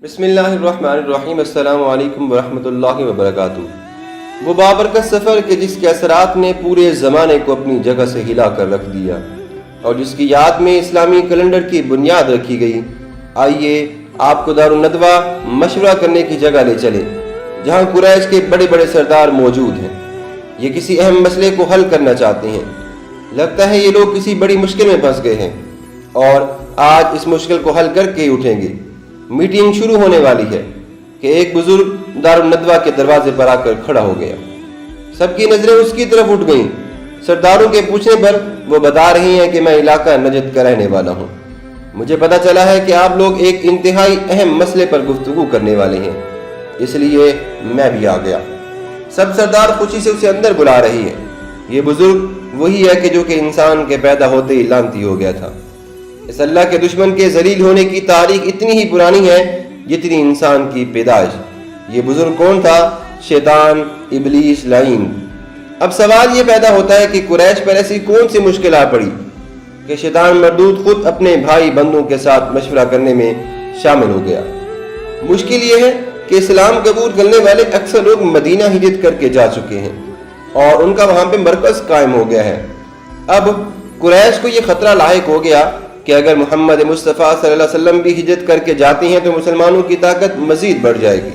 بسم اللہ الرحمن الرحیم۔ السلام علیکم ورحمۃ اللہ وبرکاتہ۔ وہ بابرکت سفر کہ جس کے اثرات نے پورے زمانے کو اپنی جگہ سے ہلا کر رکھ دیا اور جس کی یاد میں اسلامی کیلنڈر کی بنیاد رکھی گئی، آئیے آپ کو دارالندوہ مشورہ کرنے کی جگہ لے چلیں جہاں قریش کے بڑے بڑے سردار موجود ہیں۔ یہ کسی اہم مسئلے کو حل کرنا چاہتے ہیں۔ لگتا ہے یہ لوگ کسی بڑی مشکل میں پھنس گئے ہیں اور آج اس مشکل کو حل کر کے ہی اٹھیں گے۔ میٹنگ شروع ہونے والی ہے کہ ایک بزرگ دارالندوہ کے دروازے پر آ کر کھڑا ہو گیا۔ سب کی نظریں اس کی طرف اٹھ گئیں۔ سرداروں کے پوچھنے پر وہ بتا رہی ہیں کہ میں علاقہ نجد کا رہنے والا ہوں۔ مجھے پتا چلا ہے کہ آپ لوگ ایک انتہائی اہم مسئلے پر گفتگو کرنے والے ہیں، اس لیے میں بھی آ گیا۔ سب سردار خوشی سے اسے اندر بلا رہی ہے۔ یہ بزرگ وہی ہے کہ جو کہ انسان کے پیدا ہوتے ہی لعنتی ہو گیا تھا۔ اس اللہ کے دشمن کے ذلیل ہونے کی تاریخ اتنی ہی پرانی ہے جتنی انسان کی پیدائش۔ یہ بزرگ کون تھا؟ شیطان، ابلیس لعین۔ اب سوال یہ پیدا ہوتا ہے کہ قریش پر ایسی کون سی مشکل آ پڑی کہ شیطان مردود خود اپنے بھائی بندوں کے ساتھ مشورہ کرنے میں شامل ہو گیا۔ مشکل یہ ہے کہ اسلام قبول کرنے والے اکثر لوگ مدینہ ہجرت کر کے جا چکے ہیں اور ان کا وہاں پہ مرکز قائم ہو گیا ہے۔ اب قریش کو یہ خطرہ لاحق ہو گیا کہ اگر محمد مصطفیٰ صلی اللہ علیہ وسلم بھی ہجرت کر کے جاتے ہیں تو مسلمانوں کی طاقت مزید بڑھ جائے گی،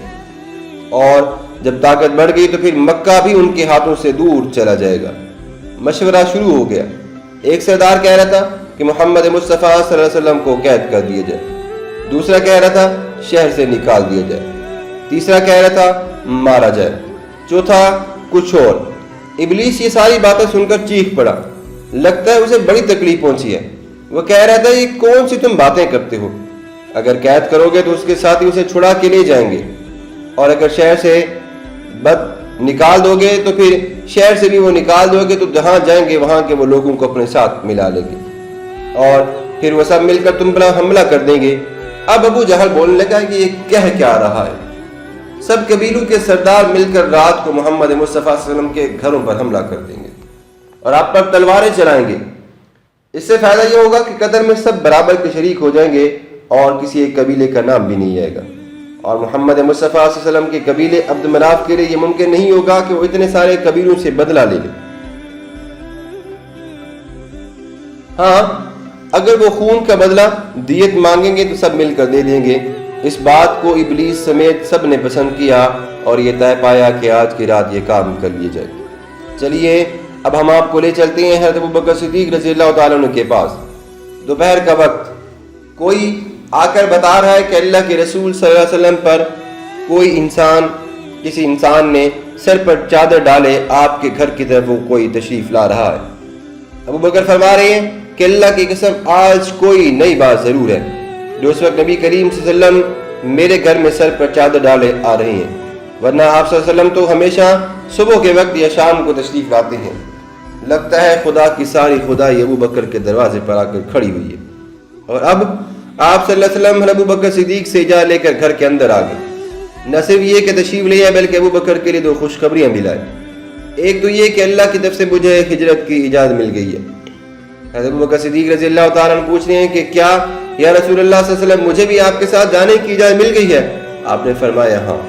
اور جب طاقت بڑھ گئی تو پھر مکہ بھی ان کے ہاتھوں سے دور چلا جائے گا۔ مشورہ شروع ہو گیا۔ ایک سردار کہہ رہا تھا کہ محمد مصطفیٰ صلی اللہ علیہ وسلم کو قید کر دیا جائے، دوسرا کہہ رہا تھا شہر سے نکال دیا جائے، تیسرا کہہ رہا تھا مارا جائے، چوتھا کچھ اور۔ ابلیس یہ ساری باتیں سن کر چیخ پڑا۔ لگتا ہے اسے بڑی تکلیف پہنچی ہے۔ وہ کہہ رہا تھا یہ کون سی تم باتیں کرتے ہو؟ اگر قید کرو گے تو اس کے ساتھ ہی اسے چھڑا کے لے جائیں گے، اور اگر شہر سے نکال دو گے تو پھر شہر سے بھی وہ نکال دو گے تو جہاں جائیں گے وہاں کے وہ لوگوں کو اپنے ساتھ ملا لیں گے اور پھر وہ سب مل کر تم پر حملہ کر دیں گے۔ اب ابو جہل بولنے لگا کہ یہ کہہ کیا رہا ہے؟ سب قبیلوں کے سردار مل کر رات کو محمد مصطفیٰ صلی اللہ علیہ وسلم کے گھروں پر حملہ کر دیں گے اور آپ پر تلواریں چلائیں گے۔ اس سے فائدہ یہ ہوگا کہ قدر میں سب برابر کے شریک ہو جائیں گے اور کسی ایک قبیلے کا نام بھی نہیں آئے گا، اور محمد مصطفیٰ صلی اللہ علیہ وسلم کے قبیلے عبد مناف کے لیے یہ ممکن نہیں ہوگا کہ وہ اتنے سارے قبیلوں سے بدلہ لے لے۔ ہاں، اگر وہ خون کا بدلہ دیت مانگیں گے تو سب مل کر دے دیں گے۔ اس بات کو ابلیس سمیت سب نے پسند کیا اور یہ طے پایا کہ آج کی رات یہ کام کر لیے جائے۔ چلیے اب ہم آپ کو لے چلتے ہیں حضرت ابوبکر صدیق رضی اللہ تعالیٰ عنہ کے پاس۔ دوپہر کا وقت، کوئی آ کر بتا رہا ہے کہ اللہ کے رسول صلی اللہ علیہ وسلم پر کسی انسان نے سر پر چادر ڈالے آپ کے گھر کی طرف وہ کوئی تشریف لا رہا ہے۔ ابوبکر فرما رہے ہیں کہ اللہ کی قسم آج کوئی نئی بات ضرور ہے جو اس وقت نبی کریم صلی اللہ علیہ وسلم میرے گھر میں سر پر چادر ڈالے آ رہے ہیں، ورنہ آپ صلی اللہ علیہ وسلم تو ہمیشہ صبح کے وقت یا شام کو تشریف لاتے ہیں۔ لگتا ہے خدا کی ساری خدائی ابوبکر کے دروازے پر آ کر کھڑی ہوئی ہے، اور اب آپ صلی اللہ علیہ وسلم ابوبکر صدیق سے اجازت لے کر گھر کے اندر آ گئے۔ نہ صرف یہ کہ تشریف لے آئے بلکہ ابوبکر کے لیے دو خوشخبریاں بھی لائے۔ ایک تو یہ کہ اللہ کی طرف سے مجھے ہجرت کی اجازت مل گئی ہے۔ حضرت ابوبکر صدیق رضی اللہ تعالیٰ عنہ پوچھ رہے ہیں کہ کیا یا رسول اللہ صلی اللہ علیہ وسلم مجھے بھی آپ کے ساتھ جانے کی اجازت مل گئی ہے؟ آپ نے فرمایا ہاں۔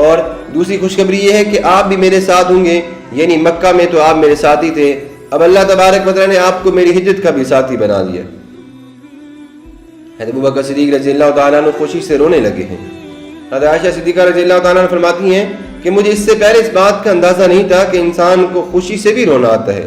اور دوسری خوشخبری یہ ہے کہ آپ بھی میرے ساتھ ہوں گے، یعنی مکہ میں تو آپ میرے ساتھی تھے، اب اللہ تبارک و تعالیٰ نے آپ کو میری ہجرت کا بھی ساتھی بنا دیا۔ حضرت ابوبکر صدیق رضی اللہ تعالیٰ عنہ خوشی سے رونے لگے ہیں۔ حضرت عائشہ صدیقہ رضی اللہ تعالیٰ عنہ فرماتی ہیں کہ مجھے اس سے پہلے اس بات کا اندازہ نہیں تھا کہ انسان کو خوشی سے بھی رونا آتا ہے۔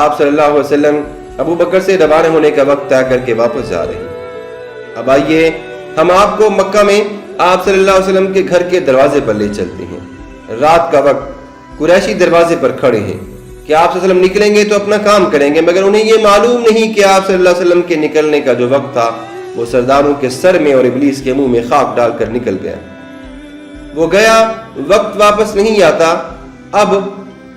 آپ صلی اللہ علیہ وسلم ابوبکر سے روانہ ہونے کا وقت طے کر کے واپس جا رہے ہیں۔ اب آئیے ہم آپ کو مکہ میں آپ صلی اللہ علیہ وسلم کے گھر کے دروازے پر لے چلتے ہیں۔ رات کا وقت، قریشی دروازے پر کھڑے ہیں کہ آپ صلی اللہ علیہ وسلم نکلیں گے تو اپنا کام کریں گے، مگر انہیں یہ معلوم نہیں کہ آپ صلی اللہ علیہ وسلم کے نکلنے کا جو وقت تھا وہ سرداروں کے سر میں اور ابلیس کے منہ میں خاک ڈال کر نکل گیا۔ وہ گیا، وقت واپس نہیں آتا۔ اب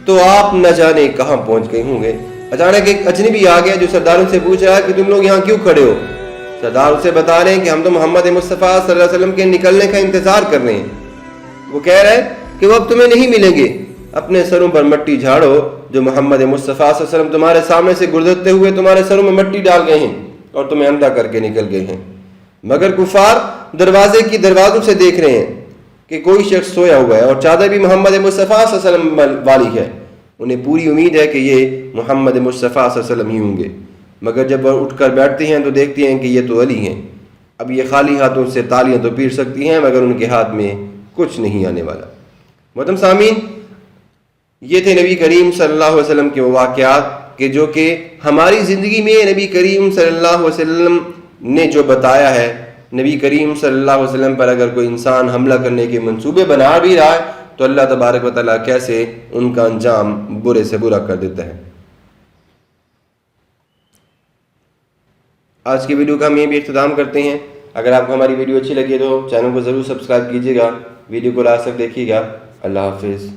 تو آپ نہ جانے کہاں پہنچ گئے ہوں گے۔ اچانک ایک اجنبی آ گیا جو سرداروں سے پوچھ رہا ہے کہ تم لوگ یہاں کیوں کھڑے ہو؟ سردار اسے بتا رہے ہیں کہ ہم تو محمد مصطفیٰ صلی اللہ علیہ وسلم کے نکلنے کا انتظار کر رہے ہیں۔ وہ کہہ رہے ہیں کہ وہ اب تمہیں نہیں ملیں گے، اپنے سروں پر مٹی جھاڑو، جو محمد مصطفیٰ صلی اللہ علیہ وسلم تمہارے سامنے سے گزرتے ہوئے تمہارے سروں میں مٹی ڈال گئے ہیں اور تمہیں اندھا کر کے نکل گئے ہیں۔ مگر کفار دروازے کی دروازوں سے دیکھ رہے ہیں کہ کوئی شخص سویا ہوا ہے اور چادر بھی محمد مصطفیٰ صلی اللہ علیہ وسلم والی ہے. انہیں پوری امید ہے کہ یہ محمد مصطفیٰ صلی اللہ علیہ وسلم ہی ہوں گے، مگر جب وہ اٹھ کر بیٹھتے ہیں تو دیکھتے ہیں کہ یہ تو علی ہیں. اب یہ خالی ہاتھوں سے تالیاں تو پیٹ سکتی ہیں مگر ان کے ہاتھ میں کچھ نہیں آنے والا. محترم سامعین، یہ تھے نبی کریم صلی اللہ علیہ وسلم کے واقعات کہ جو کہ ہماری زندگی میں نبی کریم صلی اللہ علیہ وسلم نے جو بتایا ہے. نبی کریم صلی اللہ علیہ وسلم پر اگر کوئی انسان حملہ کرنے کے منصوبے بنا بھی رہا ہے تو اللہ تبارک و تعالیٰ کیسے ان کا انجام برے سے برا کر دیتا ہے. آج کی ویڈیو کا ہم یہ بھی اختتام کرتے ہیں. اگر آپ کو ہماری ویڈیو اچھی لگی تو چینل کو ضرور سبسکرائب کیجیے گا، ویڈیو کو لاسٹ تک دیکھیے گا. اللہ حافظ.